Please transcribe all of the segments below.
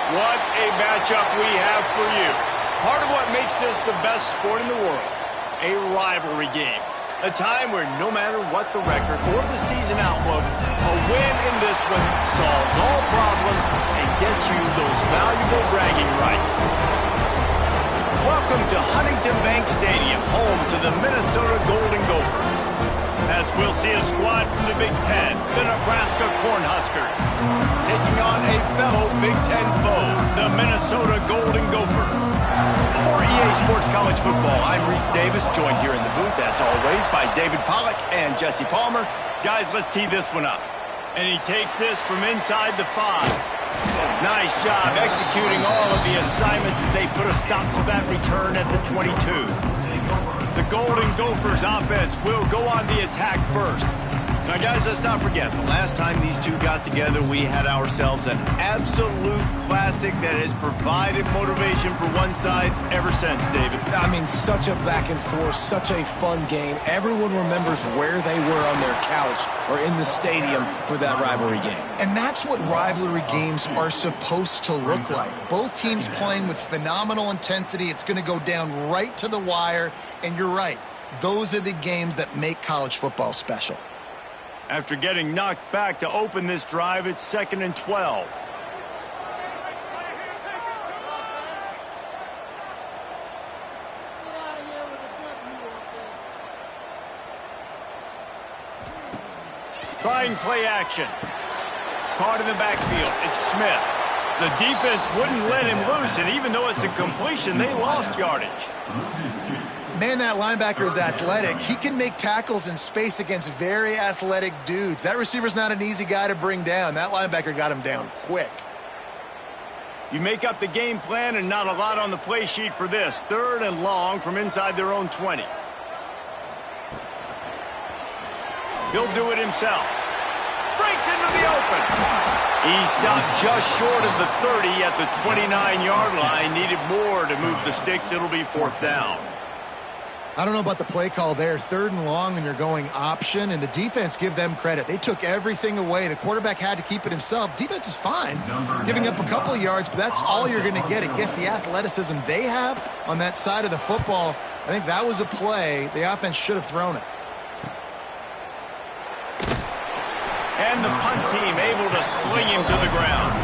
What a matchup we have for you. Part of what makes this the best sport in the world, a rivalry game. A time where no matter what the record or the season outlook, a win in this one solves all problems and gets you those valuable bragging rights. Welcome to Huntington Bank Stadium, home to the Minnesota Golden Gophers. As we'll see a squad from the Big Ten, the Nebraska Cornhuskers, taking on a fellow Big Ten foe, the Minnesota Golden Gophers. For EA Sports College Football, I'm Reese Davis, joined here in the booth, as always, by David Pollack and Jesse Palmer. Guys, let's tee this one up. And he takes this from inside the 5. Nice job executing all of the assignments as they put a stop to that return at the 22. The Golden Gophers offense will go on the attack first. Now, guys, let's not forget, the last time these two got together, we had ourselves an absolute classic that has provided motivation for one side ever since, David. I mean, such a back and forth, such a fun game. Everyone remembers where they were on their couch or in the stadium for that rivalry game. And that's what rivalry games are supposed to look like. Both teams playing with phenomenal intensity. It's going to go down right to the wire. And you're right, those are the games that make college football special. After getting knocked back to open this drive, it's 2nd and 12. Trying play action. Caught in the backfield. It's Smith. The defense wouldn't let him loose, and even though it's a completion, they lost yardage. Man, that linebacker is athletic. He can make tackles in space against very athletic dudes. That receiver's not an easy guy to bring down. That linebacker got him down quick. You make up the game plan and not a lot on the play sheet for this. 3rd and long from inside their own 20. He'll do it himself. Breaks into the open. He stopped just short of the 30 at the 29-yard line. Needed more to move the sticks. It'll be 4th down. I don't know about the play call there. 3rd and long and you're going option, and the defense, give them credit. They took everything away. The quarterback had to keep it himself. Defense is fine, giving up a couple of yards, but that's all you're going to get against the athleticism they have on that side of the football. I think that was a play. The offense should have thrown it. And the punt team able to sling him to the ground.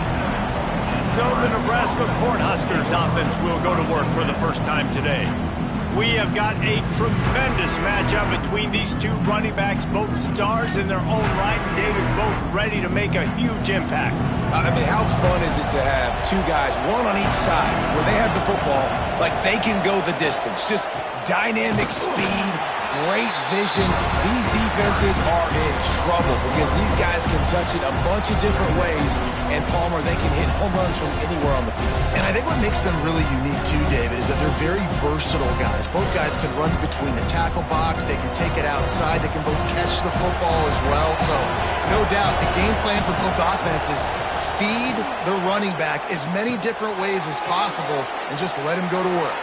So the Nebraska Cornhuskers offense will go to work for the first time today. We have got a tremendous matchup between these two running backs, both stars in their own right, and David, both ready to make a huge impact. I mean, how fun is it to have two guys, one on each side, when they have the football, like they can go the distance. Just dynamic speed, great vision. These defenses are in trouble because these guys can touch it a bunch of different ways, and Palmer, they can hit home runs from anywhere on the field. And I think what makes them really unique too, David, is that they're very versatile guys. Both guys can run between the tackle box. They can take it outside. They can both catch the football as well. So no doubt the game plan for both offenses, feed the running back as many different ways as possible and just let him go to work.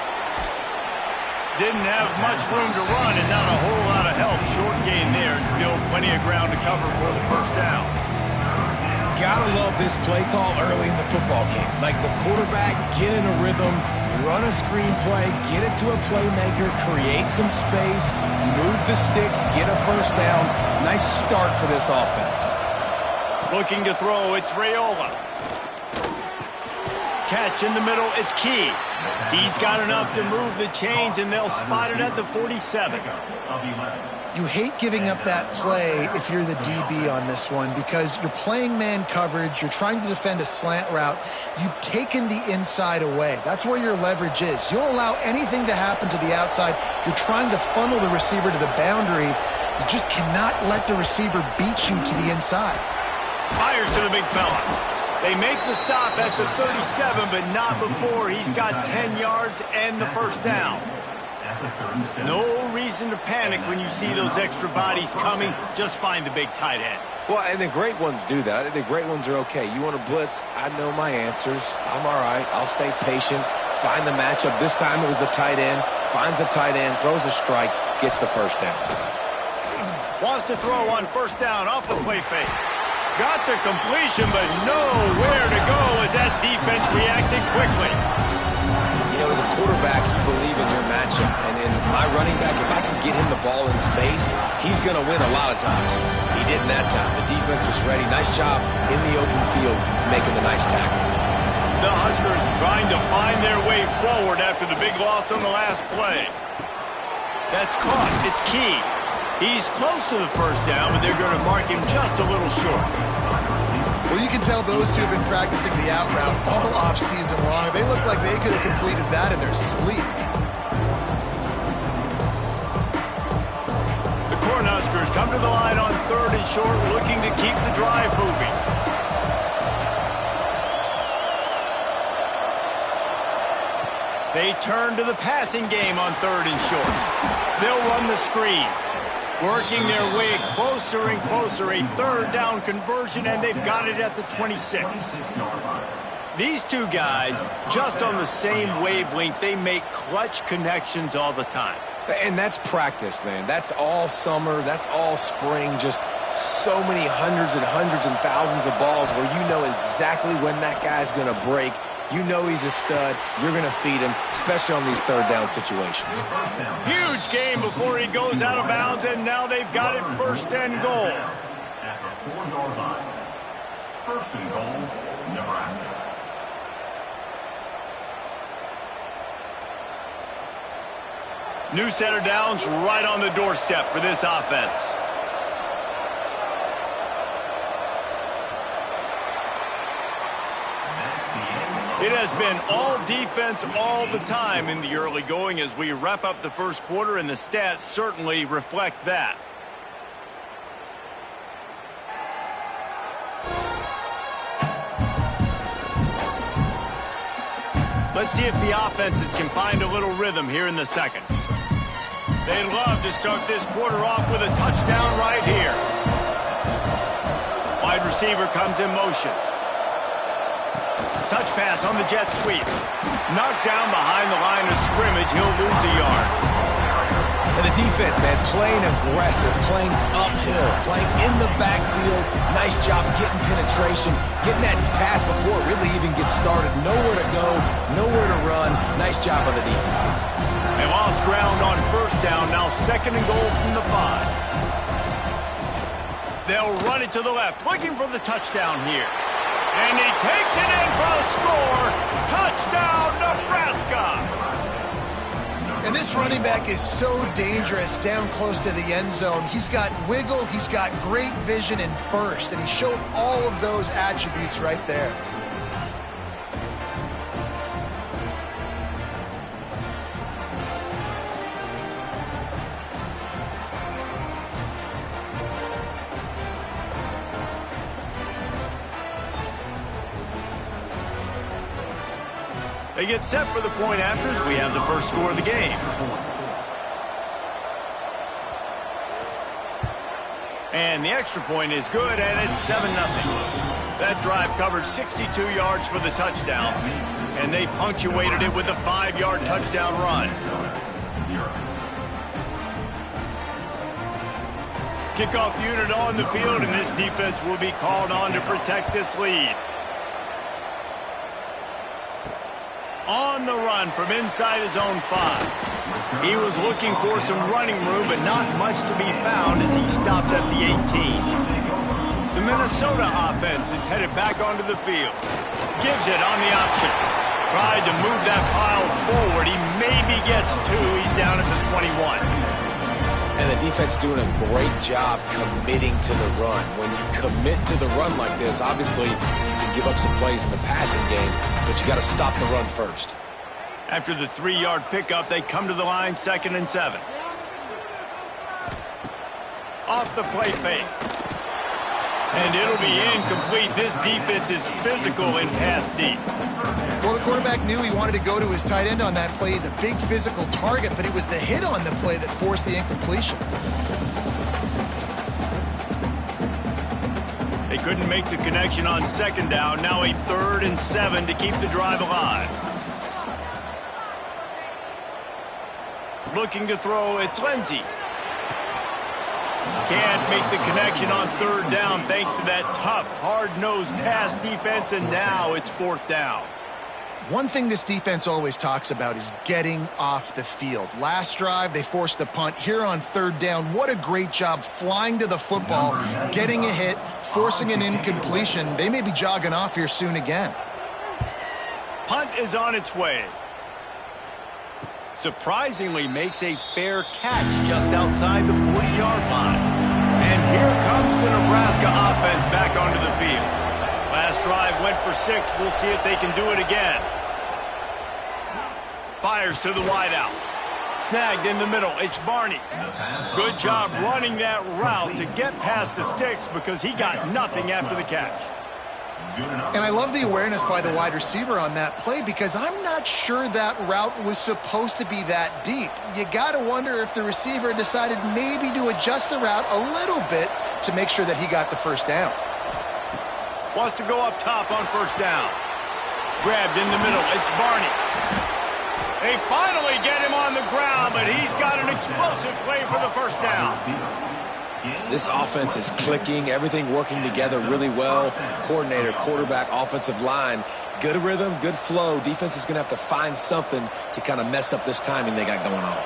Didn't have much room to run and not a whole lot of help. Short gain there and still plenty of ground to cover for the first down. Gotta love this play call early in the football game. Like the quarterback, get in a rhythm, run a screen play, get it to a playmaker, create some space, move the sticks, get a first down. Nice start for this offense. Looking to throw, it's Raiola. Catch in the middle, it's Key. He's got enough to move the chains, and they'll spot it at the 47. You hate giving up that play if you're the DB on this one because you're playing man coverage, you're trying to defend a slant route, you've taken the inside away. That's where your leverage is. You'll allow anything to happen to the outside. You're trying to funnel the receiver to the boundary. You just cannot let the receiver beat you to the inside. Fires to the big fella. They make the stop at the 37, but not before he's got 10 yards and the first down. No reason to panic when you see those extra bodies coming. Just find the big tight end. Well, and the great ones do that. I think the great ones are okay. You want to blitz? I know my answers. I'm all right. I'll stay patient. Find the matchup. This time it was the tight end. Finds the tight end, throws a strike, gets the first down. Wants to throw on first down off the play fake. Got the completion, but nowhere to go as that defense reacted quickly. You know, as a quarterback, you believe in your matchup. And in my running back, if I can get him the ball in space, he's going to win a lot of times. He didn't that time. The defense was ready. Nice job in the open field making the nice tackle. The Huskers trying to find their way forward after the big loss on the last play. That's caught. It's key. He's close to the first down, but they're going to mark him just a little short. Well, you can tell those two have been practicing the out route all offseason long. They look like they could have completed that in their sleep. The Cornhuskers come to the line on 3rd and short, looking to keep the drive moving. They turn to the passing game on 3rd and short. They'll run the screen. Working their way closer and closer, a 3rd down conversion, and they've got it at the 26. These two guys, just on the same wavelength, they make clutch connections all the time. And that's practice, man. That's all summer. That's all spring. Just so many hundreds and thousands of balls where you know exactly when that guy's going to break. You know he's a stud. You're going to feed him, especially on these 3rd down situations. Huge game before he goes out of bounds, and now they've got it 1st and goal. At the 4-yard line. 1st and goal, Nebraska. New set of downs right on the doorstep for this offense. It has been all defense all the time in the early going as we wrap up the first quarter, and the stats certainly reflect that. Let's see if the offenses can find a little rhythm here in the second. They'd love to start this quarter off with a touchdown right here. Wide receiver comes in motion. Touch pass on the jet sweep. Knocked down behind the line of scrimmage. He'll lose a yard. And the defense, man, playing aggressive, playing uphill, playing in the backfield. Nice job getting penetration, getting that pass before it really even gets started. Nowhere to go, nowhere to run. Nice job on the defense. They lost ground on 1st down. Now 2nd and goal from the 5. They'll run it to the left, looking for the touchdown here. And he takes it in for a score. Touchdown, Nebraska. And this running back is so dangerous down close to the end zone. He's got wiggle, he's got great vision and burst, and he showed all of those attributes right there. They get set for the point afters. We have the first score of the game. And the extra point is good, and it's 7-0. That drive covered 62 yards for the touchdown, and they punctuated it with a 5-yard touchdown run. Kickoff unit on the field, and this defense will be called on to protect this lead. On the run from inside his own 5. He was looking for some running room, but not much to be found as he stopped at the 18. The Minnesota offense is headed back onto the field. Gives it on the option. Tried to move that pile forward. He maybe gets 2. He's down at the 21. And the defense doing a great job committing to the run. When you commit to the run like this, obviously you can give up some plays in the passing game, but you got to stop the run first. After the 3-yard pickup, they come to the line 2nd and 7. Off the play fake. And it'll be incomplete. This defense is physical and pass deep. Well, the quarterback knew he wanted to go to his tight end on that play. He's a big physical target, but it was the hit on the play that forced the incompletion. They couldn't make the connection on 2nd down. Now a 3rd and 7 to keep the drive alive. Looking to throw, it's Lindsey. can't make the connection on third down thanks to that tough, hard-nosed pass defense, and now it's fourth down. One thing this defense always talks about is getting off the field. Last drive, they forced a punt. Here on third down, what a great job flying to the football, getting a hit, forcing an incompletion. They may be jogging off here soon again. Punt is on its way. Surprisingly makes a fair catch just outside the 40-yard line. And here comes the Nebraska offense back onto the field. Last drive went for 6. We'll see if they can do it again. Fires to the wideout. Snagged in the middle. It's Barney. Good job running that route to get past the sticks because he got nothing after the catch. And I love the awareness by the wide receiver on that play because I'm not sure that route was supposed to be that deep. You got to wonder if the receiver decided maybe to adjust the route a little bit to make sure that he got the first down. Wants to go up top on first down. Grabbed in the middle. It's Barney. They finally get him on the ground, but he's got an explosive play for the first down. This offense is clicking, everything working together really well. Coordinator, quarterback, offensive line, good rhythm, good flow. Defense is going to have to find something to kind of mess up this timing they got going on.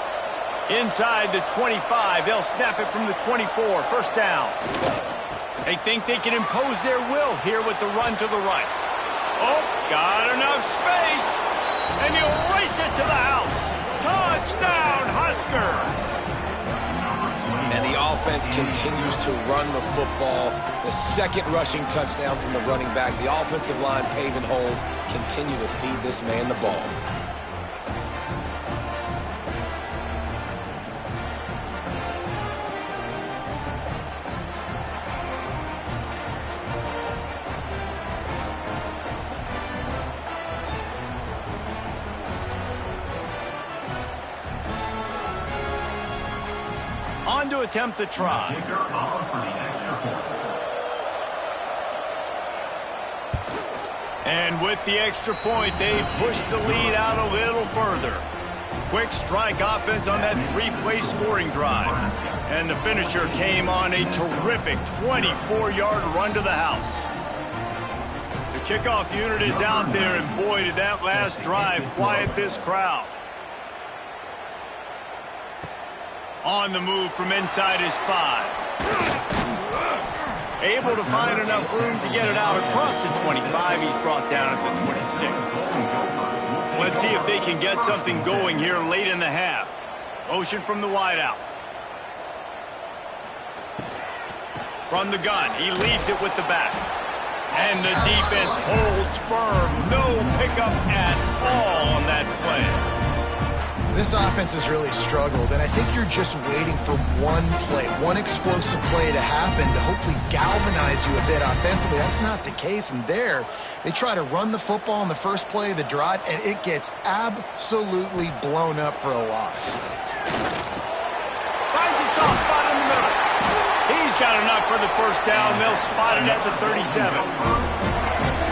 Inside the 25, they'll snap it from the 24, first down. They think they can impose their will here with the run to the right. Oh, got enough space, and he'll race it to the house. Touchdown, Huskers! And the offense continues to run the football. The second rushing touchdown from the running back. The offensive line paving holes. Continue to feed this man the ball. On to attempt the try. And with the extra point, they push the lead out a little further. Quick strike offense on that 3-play scoring drive. And the finisher came on a terrific 24-yard run to the house. The kickoff unit is out there, and boy, did that last drive quiet this crowd. On the move from inside his 5. Able to find enough room to get it out across the 25. He's brought down at the 26. Let's see if they can get something going here late in the half. Motion from the wideout. From the gun, he leaves it with the back. And the defense holds firm. No pickup at all on that play. This offense has really struggled, and I think you're just waiting for one play, one explosive play to happen to hopefully galvanize you a bit offensively. That's not the case, and there, they try to run the football in the first play of the drive, and it gets absolutely blown up for a loss. Finds a soft spot in the middle. He's got enough for the first down. They'll spot it at the 37.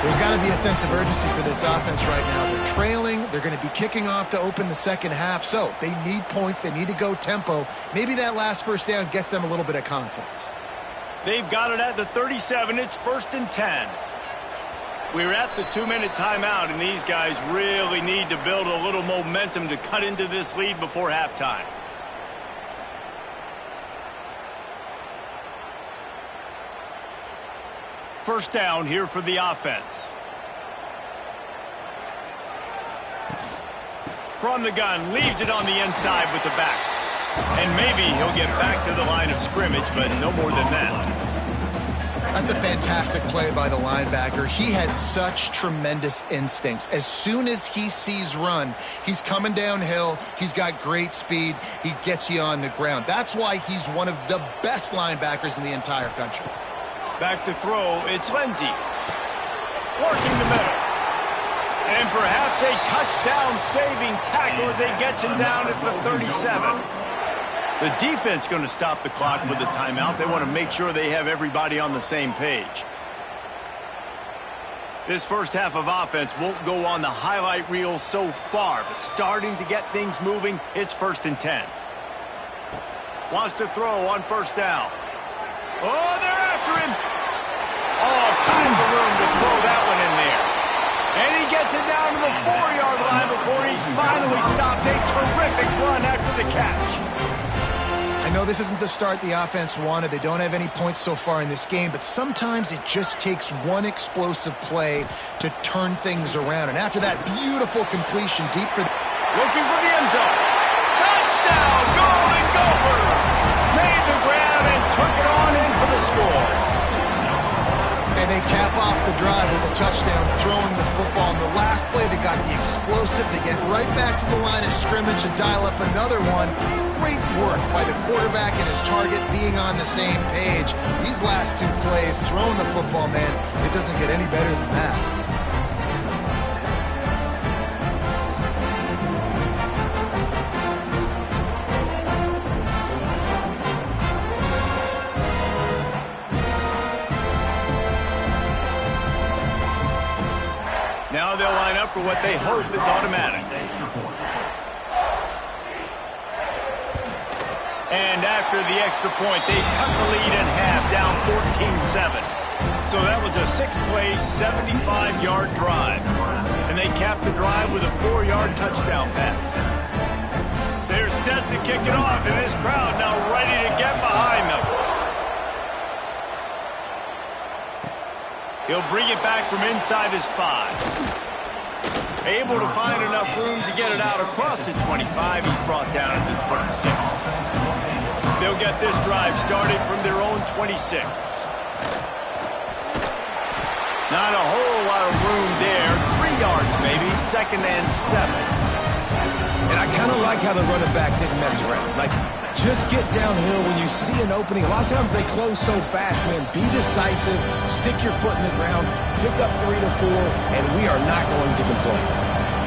There's got to be a sense of urgency for this offense right now. They're trailing. They're going to be kicking off to open the second half. So they need points. They need to go tempo. Maybe that last first down gets them a little bit of confidence. They've got it at the 37. It's 1st and 10. We're at the 2-minute timeout, and these guys really need to build a little momentum to cut into this lead before halftime. First down here for the offense. From the gun, leaves it on the inside with the back. And maybe he'll get back to the line of scrimmage, but no more than that. That's a fantastic play by the linebacker. He has such tremendous instincts. As soon as he sees run, he's coming downhill. He's got great speed. He gets you on the ground. That's why he's one of the best linebackers in the entire country. Back to throw, it's Lindsey. Working the middle. And perhaps a touchdown-saving tackle as they get him down at the 37. The defense going to stop the clock with a timeout. They want to make sure they have everybody on the same page. This first half of offense won't go on the highlight reel so far, but starting to get things moving, it's 1st and 10. Wants to throw on first down. Oh, they're after him. All kinds of room to throw that one in there. And he gets it down to the 4-yard line before he's finally stopped. A terrific run after the catch. I know this isn't the start the offense wanted. They don't have any points so far in this game, but sometimes it just takes one explosive play to turn things around. And after that beautiful completion deep for looking for the end zone. Touchdown, Golden Gophers! Made the grab and took it on in for the score. And they cap off the drive with a touchdown, throwing the football. And the last play, they got the explosive. They get right back to the line of scrimmage and dial up another one. Great work by the quarterback and his target being on the same page. These last two plays, throwing the football, man, it doesn't get any better than that. Now they'll line up for what they hope is automatic. And after the extra point, they cut the lead in half, down 14-7. So that was a 6-play, 75-yard drive. And they capped the drive with a 4-yard touchdown pass. They're set to kick it off, and this crowd now ready to get behind them. He'll bring it back from inside his 5. Able to find enough room to get it out across the 25. He's brought down at the 26. They'll get this drive started from their own 26. Not a whole lot of room there. 3 yards maybe. 2nd and 7. And I kind of like how the running back didn't mess around. Like, just get downhill when you see an opening. A lot of times they close so fast, man. Be decisive, stick your foot in the ground, pick up 3 to 4, and we are not going to complain.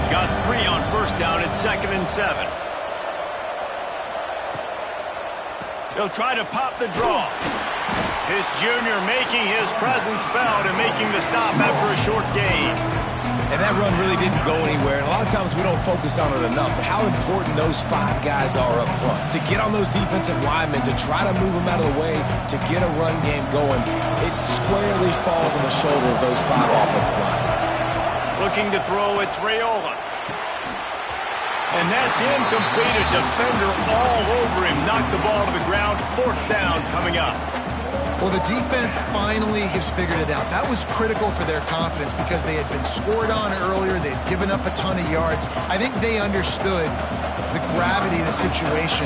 Got 3 on first down at 2nd and 7. He'll try to pop the draw. His junior making his presence felt and making the stop after a short gain. And that run really didn't go anywhere. And a lot of times we don't focus on it enough. But how important those 5 guys are up front. To get on those defensive linemen, to try to move them out of the way, to get a run game going, it squarely falls on the shoulder of those 5 offensive linemen. Looking to throw, it's Raiola. And that's incomplete. A defender all over him. Knocked the ball to the ground. 4th down coming up. Well, the defense finally has figured it out. That was critical for their confidence because they had been scored on earlier. They had given up a ton of yards. I think they understood the gravity of the situation.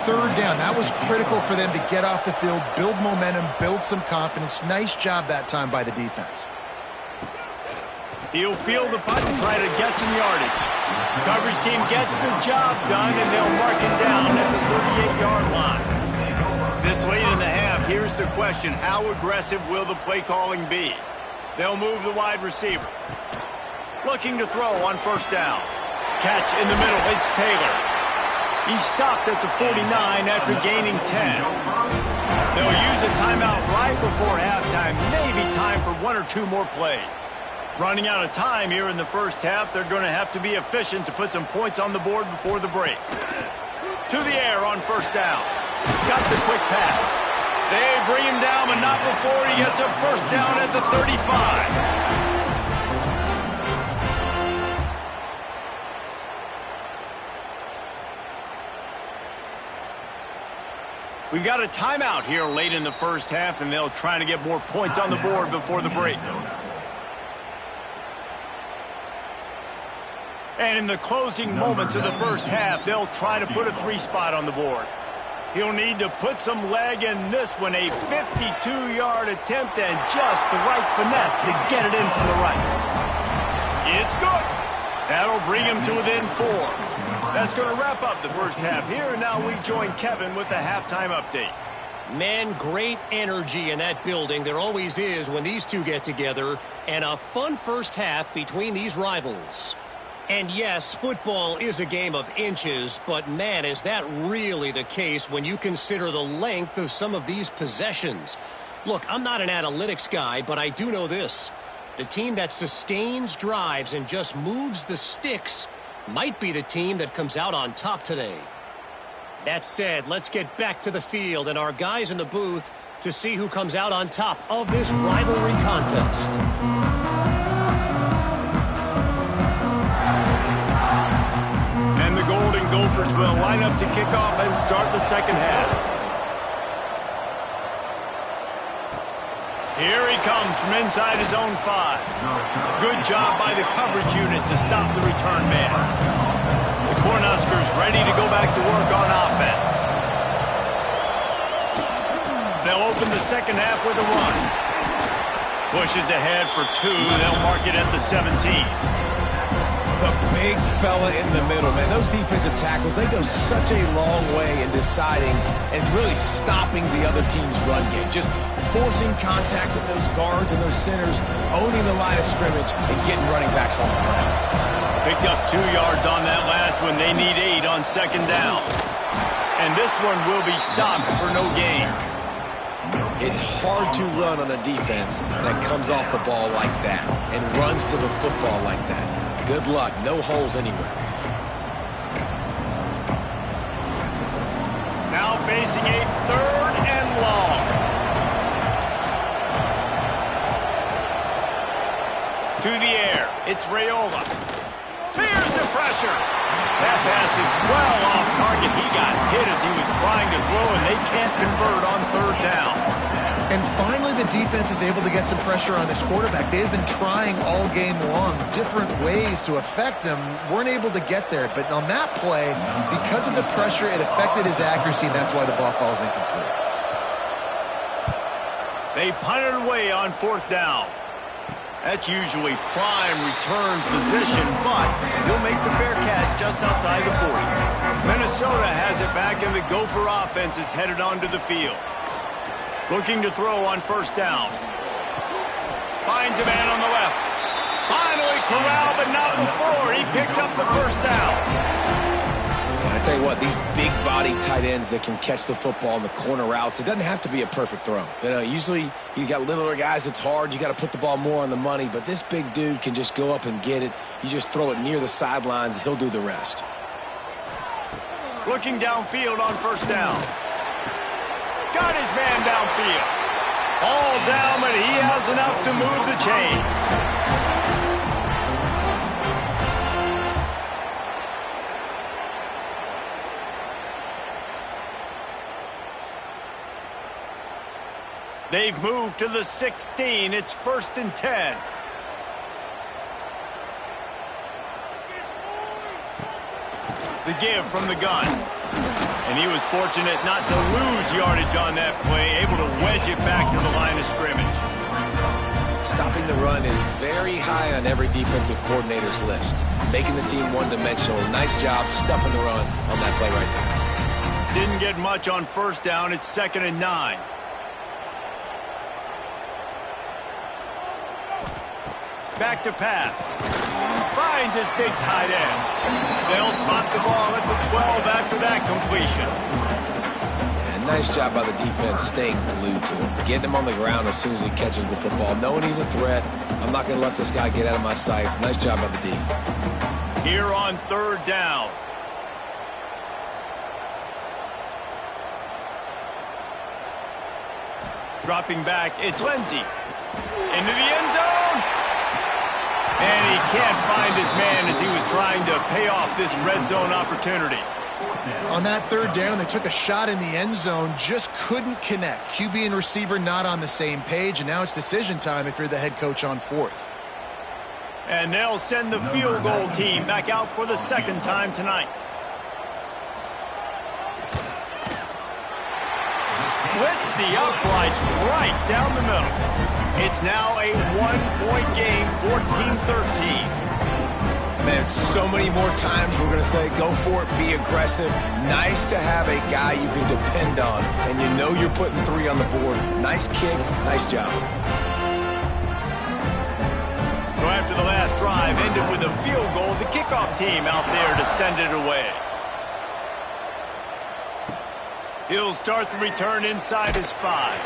3rd down, that was critical for them to get off the field, build momentum, build some confidence. Nice job that time by the defense. He'll field the punt and try to get some yardage. Coverage team gets the job done, and they'll mark it down at the 38-yard line. This late in the half, here's the question. How aggressive will the play calling be? They'll move the wide receiver. Looking to throw on first down. Catch in the middle. It's Taylor. He stopped at the 49 after gaining 10. They'll use a timeout right before halftime. Maybe time for 1 or 2 more plays. Running out of time here in the first half. They're going to have to be efficient to put some points on the board before the break. To the air on first down. Got the quick pass. They bring him down, but not before he gets a first down at the 35. We got a timeout here late in the first half, and they'll try to get more points on the board before the break. And in the closing moments of the first half, they'll try to put a 3 spot on the board. He'll need to put some leg in this one, a 52-yard attempt, and just the right finesse to get it in from the right. It's good. That'll bring him to within 4. That's going to wrap up the first half here, and now we join Kevin with the halftime update. Man, great energy in that building. There always is when these two get together, and a fun first half between these rivals. And yes, football is a game of inches, but man, is that really the case when you consider the length of some of these possessions. Look, I'm not an analytics guy, but I do know this. The team that sustains drives and just moves the sticks might be the team that comes out on top today. That said, let's get back to the field and our guys in the booth to see who comes out on top of this rivalry contest. And the Golden Gophers will line up to kick off and start the second half. Here he comes from inside his own 5. Good job by the coverage unit to stop the return man. The Cornhuskers ready to go back to work on offense. They'll open the second half with a run. Pushes ahead for 2. They'll mark it at the 17. The big fella in the middle, man. Those defensive tackles, they go such a long way in deciding and really stopping the other team's run game. Just forcing contact with those guards and those centers, owning the line of scrimmage, and getting running backs on the ground. Picked up 2 yards on that last one. They need 8 on second down. And this one will be stopped for no gain. It's hard to run on a defense that comes off the ball like that and runs to the football like that. Good luck. No holes anywhere. Now facing a 3rd and long. To the air. It's Raiola. Fears the pressure. That pass is well off target. He got hit as he was trying to throw, and they can't convert on 3rd down. And finally, the defense is able to get some pressure on this quarterback. They've been trying all game long different ways to affect him. Weren't able to get there. But on that play, because of the pressure, it affected his accuracy, and that's why the ball falls incomplete. They punted away on 4th down. That's usually prime return position, but he'll make the fair catch just outside the 40. Minnesota has it back, and the Gopher offense is headed onto the field. Looking to throw on 1st down. Finds a man on the left. Finally corralled, but not before. He picks up the 1st down. And I tell you what, these big-body tight ends that can catch the football in the corner routes, it doesn't have to be a perfect throw. You know, usually you got littler guys, it's hard. You got to put the ball more on the money, but this big dude can just go up and get it. You just throw it near the sidelines, he'll do the rest. Looking downfield on 1st down. Got his man downfield. All down, but he has enough to move the chains. They've moved to the 16. It's 1st and 10. The give from the gun. And he was fortunate not to lose yardage on that play, able to wedge it back to the line of scrimmage. Stopping the run is very high on every defensive coordinator's list. Making the team one-dimensional. Nice job stuffing the run on that play right there. Didn't get much on 1st down. It's 2nd and 9. Back to pass. Finds his big tight end. They'll spot the ball at the 12 after that completion. And nice job by the defense staying glued to him. Getting him on the ground as soon as he catches the football. Knowing he's a threat. I'm not going to let this guy get out of my sights. Nice job by the D. Here on 3rd down. Dropping back, it's Lindsey. Into the end zone. And he can't find his man as he was trying to pay off this red zone opportunity. On that 3rd down, they took a shot in the end zone, just couldn't connect. QB and receiver not on the same page, and now it's decision time if you're the head coach on 4th. And they'll send the field goal team back out for the 2nd time tonight. Splits the uprights right down the middle. It's now a 1-point game, 14-13. Man, so many more times we're going to say, go for it, be aggressive. Nice to have a guy you can depend on, and you know you're putting 3 on the board. Nice kick, nice job. So after the last drive ended with a field goal, the kickoff team out there to send it away. He'll start the return inside his 5.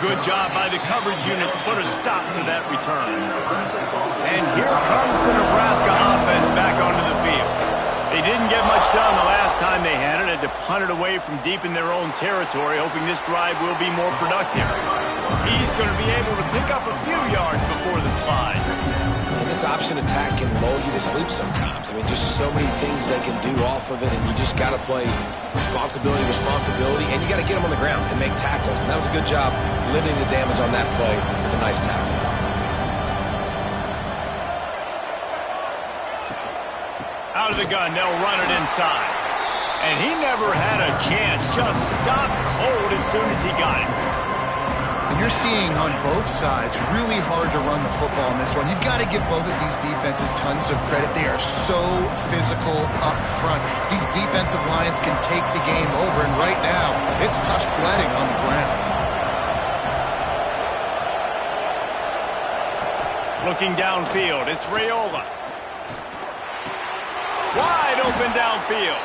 Good job by the coverage unit to put a stop to that return. And here comes the Nebraska offense back onto the field. They didn't get much done the last time they had it. Had to punt it away from deep in their own territory, hoping this drive will be more productive. He's going to be able to pick up a few yards before the slide. And this option attack can lull you to sleep sometimes. I mean, just so many things they can do off of it, and you just got to play responsibility, and you got to get them on the ground and make tackles. And that was a good job limiting the damage on that play with a nice tackle. Out of the gun, they'll run it inside. And he never had a chance. Just stopped cold as soon as he got it. And you're seeing on both sides really hard to run the football in this one. You've got to give both of these defenses tons of credit. They are so physical up front. These defensive lines can take the game over, and right now, it's tough sledding on the ground. Looking downfield, it's Raiola. Wide open downfield.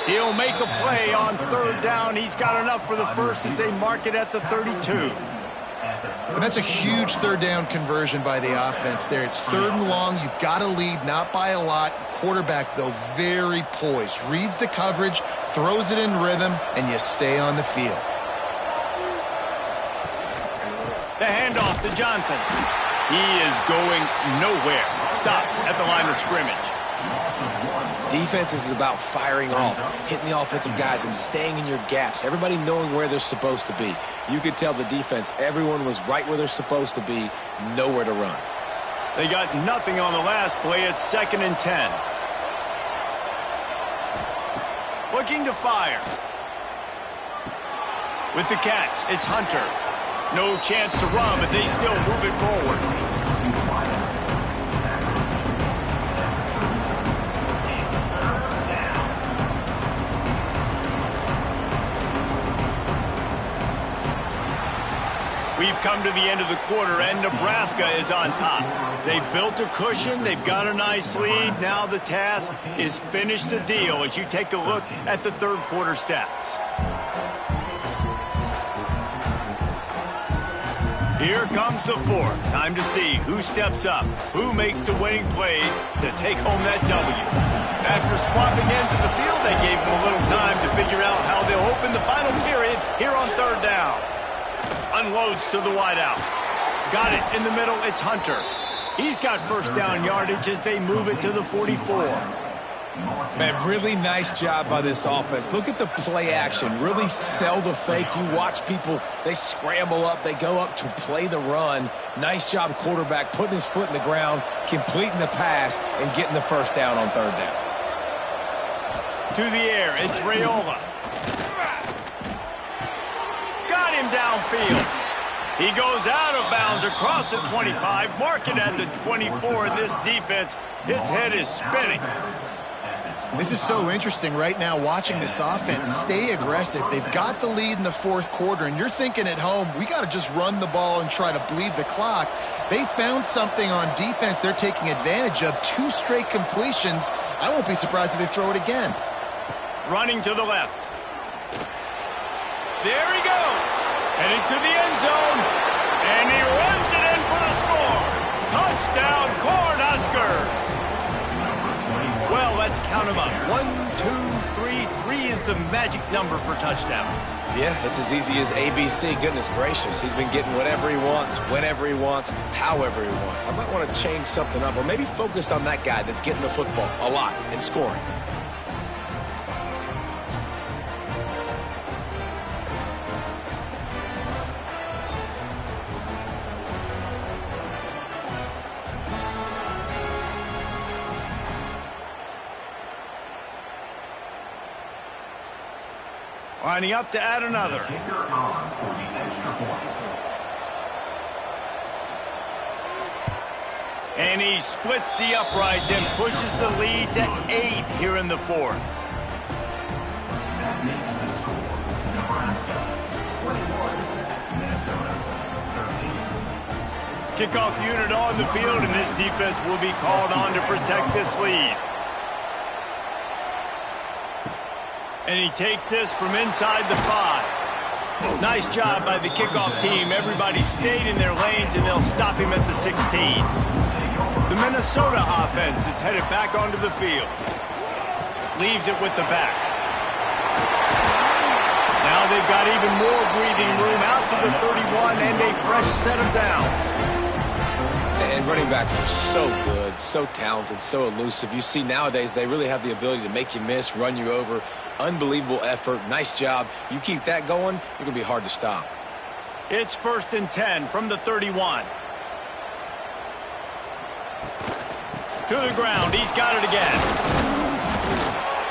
He'll make a play on third down. He's got enough for the first as they mark it at the 32. And that's a huge third down conversion by the offense there. It's third and long. You've got to lead, not by a lot. Quarterback, though, very poised. Reads the coverage, throws it in rhythm, and you stay on the field. The handoff to Johnson. He is going nowhere. Stop at the line of scrimmage. Defense is about firing off, hitting the offensive guys, and staying in your gaps. Everybody knowing where they're supposed to be. You could tell the defense, everyone was right where they're supposed to be, nowhere to run. They got nothing on the last play. It's 2nd and 10. Looking to fire. With the catch, it's Hunter. No chance to run, but they still move it forward. We've come to the end of the quarter, and Nebraska is on top. They've built a cushion. They've got a nice lead. Now the task is finish the deal as you take a look at the third quarter stats. Here comes the fourth. Time to see who steps up, who makes the winning plays to take home that W. After swapping ends of the field, they gave them a little time to figure out how they'll open the final period here on third down. Unloads to the wideout. Got it in the middle. It's Hunter. He's got first down yardage as they move it to the 44. Man, really nice job by this offense. Look at the play action. Really sell the fake. You watch people, they scramble up, they go up to play the run. Nice job, quarterback, putting his foot in the ground, completing the pass, and getting the first down on third down. To the air, it's Raiola. Got him downfield. He goes out of bounds across the 25, mark it at the 24, and this defense, its head is spinning. This is so interesting right now watching this offense stay aggressive. They've got the lead in the fourth quarter, and you're thinking at home, we got to just run the ball and try to bleed the clock. They found something on defense they're taking advantage of. 2 straight completions. I won't be surprised if they throw it again. Running to the left. There he goes. Heading to the end zone. And he runs it in for the score. Touchdown, Cornhuskers. Well, let's count them up. 1, 2, 3. 3 is the magic number for touchdowns. Yeah, it's as easy as ABC. Goodness gracious. He's been getting whatever he wants, whenever he wants, however he wants. I might want to change something up or maybe focus on that guy that's getting the football a lot and scoring. Lining up to add another. And he splits the uprights and pushes the lead to 8 here in the fourth. That makes the score Nebraska 21, Minnesota 13. Kickoff unit on the field, and this defense will be called on to protect this lead. And he takes this from inside the 5. Nice job by the kickoff team. Everybody stayed in their lanes, and they'll stop him at the 16. The Minnesota offense is headed back onto the field. Leaves it with the back. Now they've got even more breathing room out to the 31 and a fresh set of downs. And running backs are so good, so talented, so elusive. You see nowadays they really have the ability to make you miss, run you over. Unbelievable effort. Nice job. You keep that going, you're going to be hard to stop. It's 1st and 10 from the 31. To the ground. He's got it again.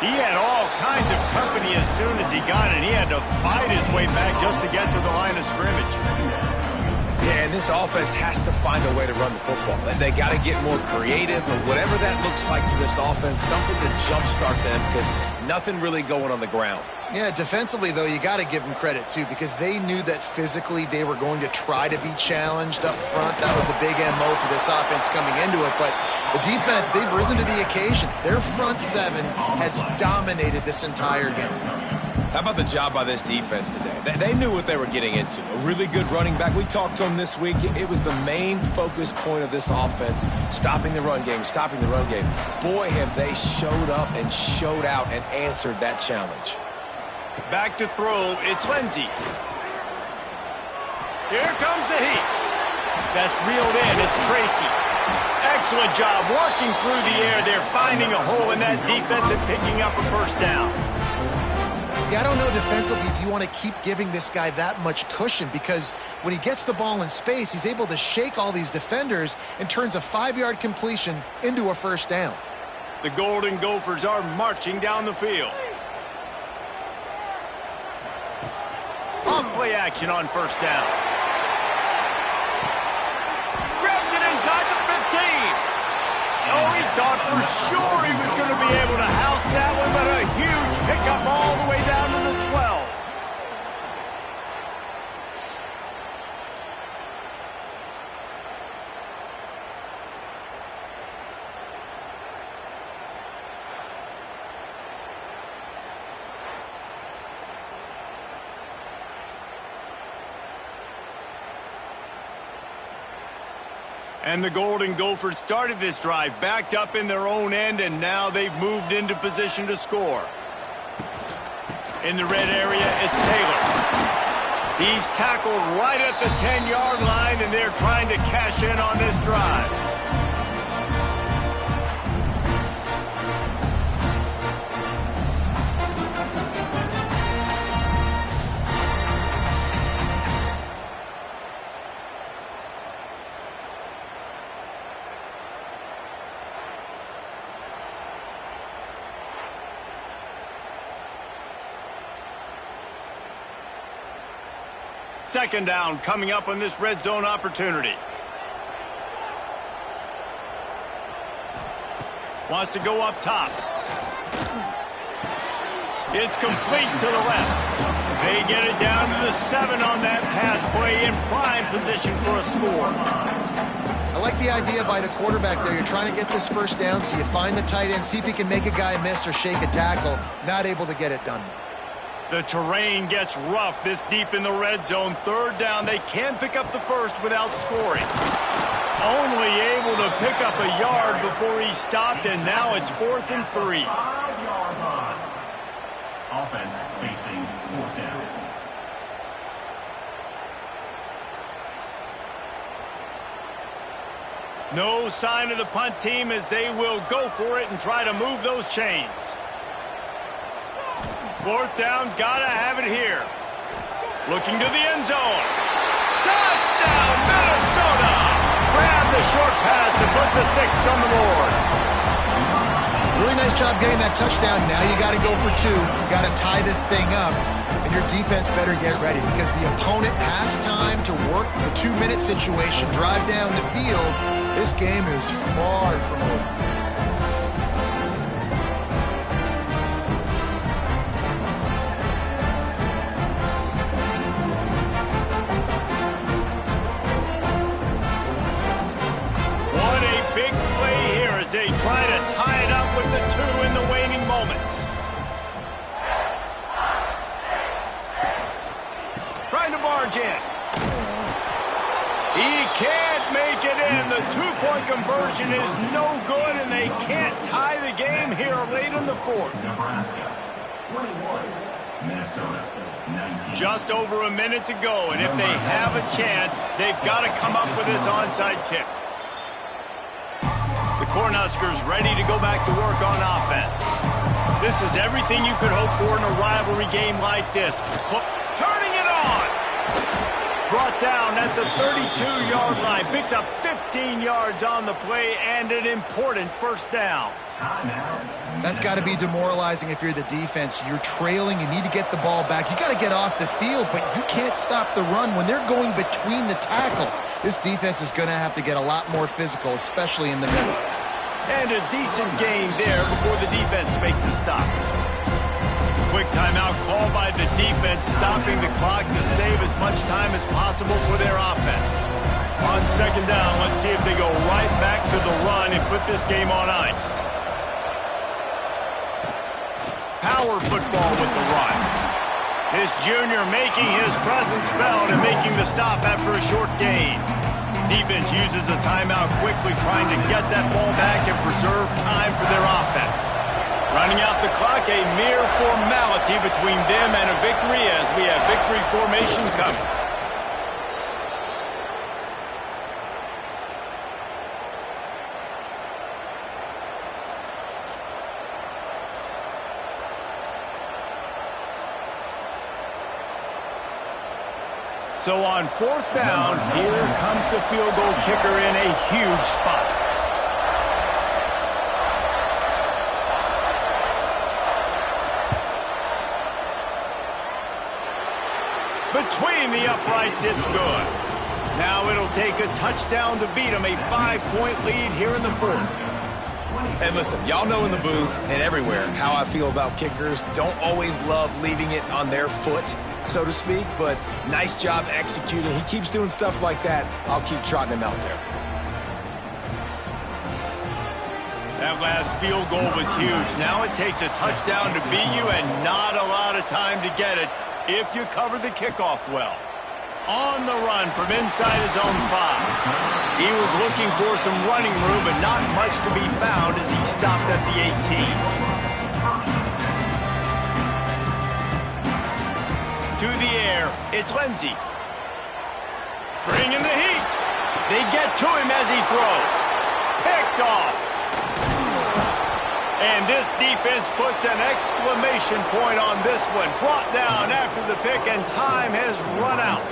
He had all kinds of company as soon as he got it. He had to fight his way back just to get to the line of scrimmage. Yeah, and this offense has to find a way to run the football. They got to get more creative, or whatever that looks like for this offense, something to jumpstart them, because nothing really going on the ground. Yeah, defensively, though, you got to give them credit, too, because they knew that physically they were going to try to be challenged up front. That was a big MO for this offense coming into it. But the defense, they've risen to the occasion. Their front seven has dominated this entire game. How about the job by this defense today? They knew what they were getting into. A really good running back. We talked to him this week. It was the main focus point of this offense, stopping the run game, stopping the run game. Boy, have they showed up and showed out and answered that challenge. Back to throw, it's Lindsey. Here comes the heat. That's reeled in, it's Tracy. Excellent job working through the air. They're finding a hole in that defense and picking up a first down. Yeah, I don't know defensively if you want to keep giving this guy that much cushion, because when he gets the ball in space, he's able to shake all these defenders and turns a 5-yard completion into a first down. The Golden Gophers are marching down the field. Off-play action on first down. Grabs it inside the 15. Oh, he thought for sure he was going to be able to house that one, but a huge pickup all the way down to the 12. And the Golden Gophers started this drive backed up in their own end, and now they've moved into position to score. In the red area, it's Taylor. He's tackled right at the 10-yard line, and they're trying to cash in on this drive. Second down coming up on this red zone opportunity. Wants to go up top. It's complete to the left. They get it down to the 7 on that pass play, in prime position for a score. I like the idea by the quarterback there. You're trying to get this first down, so you find the tight end, see if he can make a guy miss or shake a tackle. Not able to get it done. The terrain gets rough this deep in the red zone. Third down, they can pick up the first without scoring. Only able to pick up a yard before he stopped, and now it's 4th and 3. 5-yard line. Offense facing 4th down. No sign of the punt team as they will go for it and try to move those chains. 4th down, gotta have it here. Looking to the end zone. Touchdown, Minnesota! Grab the short pass to put the 6 on the board. Really nice job getting that touchdown. Now you got to go for 2. You got to tie this thing up, and your defense better get ready, because the opponent has time to work the 2-minute situation, drive down the field. This game is far from over. They try to tie it up with the 2 in the waning moments. Trying to barge in. He can't make it And the two-point conversion is no good, and they can't tie the game here late in the fourth. Nebraska 21, Minnesota 19. Just over a minute to go, and if they have a chance, they've got to come up with this onside kick. The Cornhuskers ready to go back to work on offense. This is everything you could hope for in a rivalry game like this. Turning it on! Brought down at the 32-yard line. Picks up 15 yards on the play and an important first down. That's got to be demoralizing if you're the defense. You're trailing. You need to get the ball back. You got to get off the field, but you can't stop the run when they're going between the tackles. This defense is going to have to get a lot more physical, especially in the middle. And a decent gain there before the defense makes a stop. Quick timeout called by the defense, stopping the clock to save as much time as possible for their offense. On second down, let's see if they go right back to the run and put this game on ice. Power football with the run. This junior making his presence felt and making the stop after a short gain. Defense uses a timeout quickly, trying to get that ball back and preserve time for their offense. Running out the clock, a mere formality between them and a victory as we have victory formation coming. So on fourth down, here comes the field goal kicker in a huge spot. Between the uprights, it's good. Now it'll take a touchdown to beat them, a 5-point lead here in the fourth. And listen, y'all know in the booth and everywhere how I feel about kickers. Don't always love leaving it on their foot, so to speak, but nice job executing. He keeps doing stuff like that. I'll keep trotting him out there. That last field goal was huge. Now it takes a touchdown to beat you and not a lot of time to get it if you cover the kickoff well. On the run from inside his own 5. He was looking for some running room, but not much to be found as he stopped at the 18. To the air, it's Lindsey. Bringing the heat. They get to him as he throws. Picked off. And this defense puts an exclamation point on this one. Brought down after the pick, and time has run out.